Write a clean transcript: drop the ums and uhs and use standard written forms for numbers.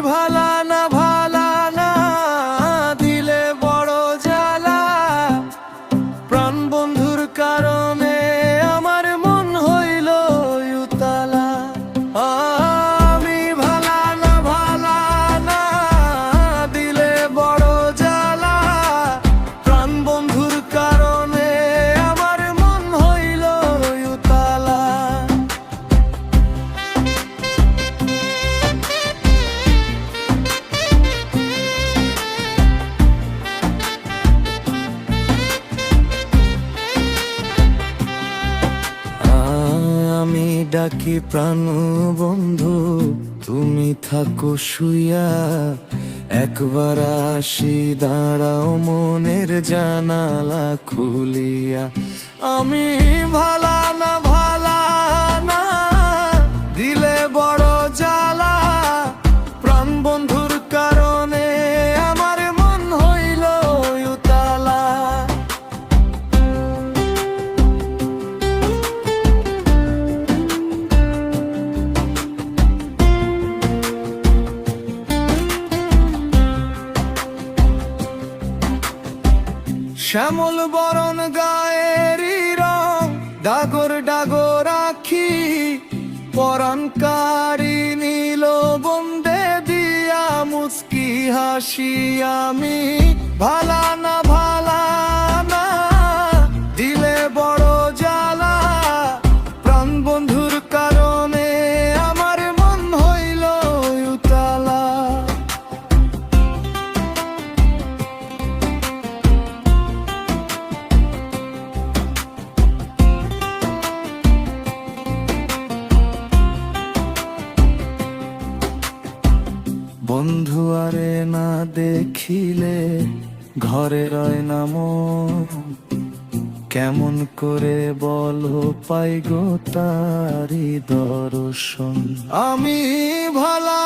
ভালা না ভালা না দিলে বড় জ্বালা, প্রাণ বন্ধুর কারণে আমার মন হইল উতালা। আমি ভালা না ভালা না দিলে বড় জ্বালা, প্রাণ বন্ধুর কারণে আমার মন হইল উতালা। আমি ডাকি প্রাণ বন্ধু, তুমি থাকো শুইয়া, একবার আসি দাঁড়াও মনের জানালা খুলিয়া। আমি ভালা না ভালা না দিলে বড় জ্বালা, প্রাণ বন্ধুর কারণে আমার মন হইল উতালা। শ্যামল বরণ গায়েরি রং, ডাগর ডাগর আখি, পরাণকারী নীল বন্দে দিয়া মুস্কি হাসি। আমি ভালা না ভালা না দিলে বড় জ্বালা, প্রাণ বন্ধুর কারণে আমার মন হইল উতালা। বন্ধু আরে না দেখিলে ঘরে রয় না মন, কেমন করে বলো পাই গো তারি দর্শন। আমি ভালা